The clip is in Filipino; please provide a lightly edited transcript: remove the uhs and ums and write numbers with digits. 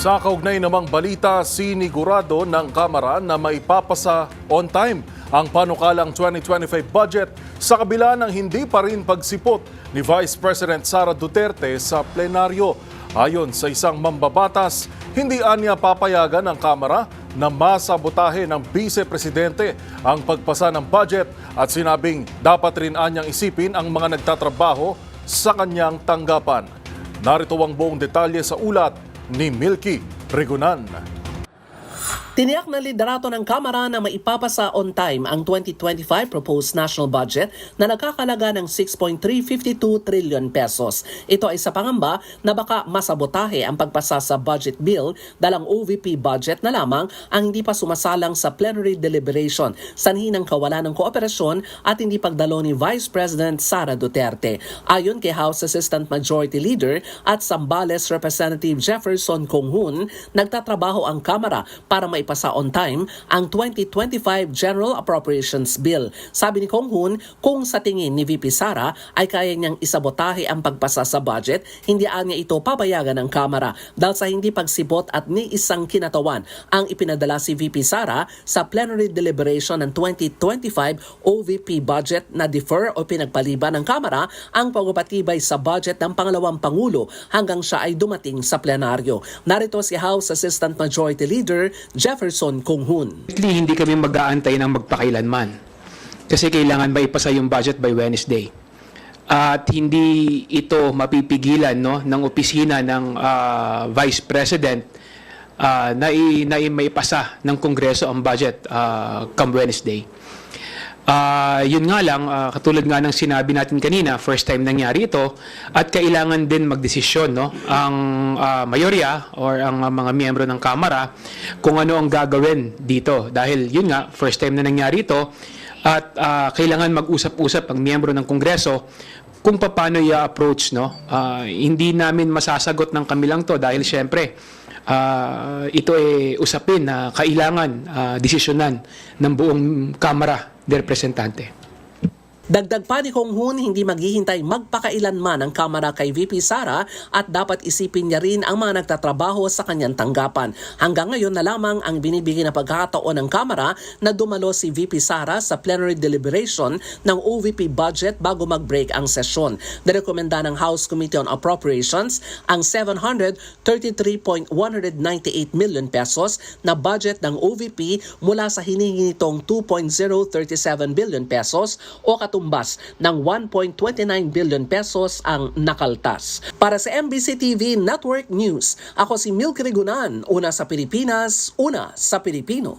Sa kaugnay namang balita, sinigurado ng Kamara na maipapasa on time ang panukalang 2025 budget sa kabila ng hindi pa rin pagsipot ni Vice President Sara Duterte sa plenaryo. Ayon sa isang mambabatas, hindi anya papayagan ng Kamara na masabotahe ng Vice Presidente ang pagpasa ng budget at sinabing dapat rin anyang isipin ang mga nagtatrabaho sa kanyang tanggapan. Narito ang buong detalye sa ulat ni Milky Regunan. Tiniyak na liderato ng Kamara na maipapasa on time ang 2025 proposed national budget na nagkakalaga ng 6.352 trillion pesos. Ito ay sa pangamba na baka masabotahe ang pagpasa sa budget bill dahil ang OVP budget na lamang ang hindi pa sumasalang sa plenary deliberation sanhi ng kawalan ng kooperasyon at hindi pagdalo ni Vice President Sara Duterte. Ayon kay House Assistant Majority Leader at Zambales Representative Jefferson Conghun, nagtatrabaho ang Kamara para maipasa on time ang 2025 General Appropriations Bill. Sabi ni Conghun, kung sa tingin ni VP Sara ay kaya niyang isabotahe ang pagpasa sa budget, hindi niya ito papayagan ng Kamara dahil sa hindi pagsipot at ni isang kinatawan ang ipinadala si VP Sara sa plenary deliberation ng 2025 OVP budget na defer o pinagpaliban ng Kamara ang pagpapatibay sa budget ng pangalawang Pangulo hanggang siya ay dumating sa plenaryo. Narito si House Assistant Majority Leader Jefferson Conghun. Hindi kami mag-aantay ng magpakailanman kasi kailangan maipasa yung budget by Wednesday. At hindi ito mapipigilan ng opisina ng Vice President na maipasa ng Kongreso ang budget come Wednesday. Yun nga lang, katulad nga ng sinabi natin kanina, first time nangyari ito at kailangan din magdesisyon ang mayorya or ang mga miyembro ng Kamara kung ano ang gagawin dito. Dahil yun nga, first time na nangyari ito at kailangan mag-usap-usap ang miyembro ng Kongreso kung paano i-approach. Hindi namin masasagot ng kami lang to dahil syempre ito ay usapin na kailangan desisyonan ng buong Kamara de Representante. Dagdag pa ni Conghun, hindi maghihintay magpakailanman ang Kamara kay VP Sara at dapat isipin niya rin ang mga nagtatrabaho sa kanyang tanggapan. Hanggang ngayon na lamang ang binibigyan na pagkakataon ng Kamara na dumalo si VP Sara sa plenary deliberation ng OVP budget bago mag-break ang sesyon. Nirekomenda ng House Committee on Appropriations ang 733.198 million pesos na budget ng OVP mula sa hinihingi nitong 2.037 billion pesos o tumbas ng 1.29 billion pesos ang nakaltas. Para sa MBC TV Network News, ako si Milky Regunan, una sa Pilipinas, una sa Pilipino.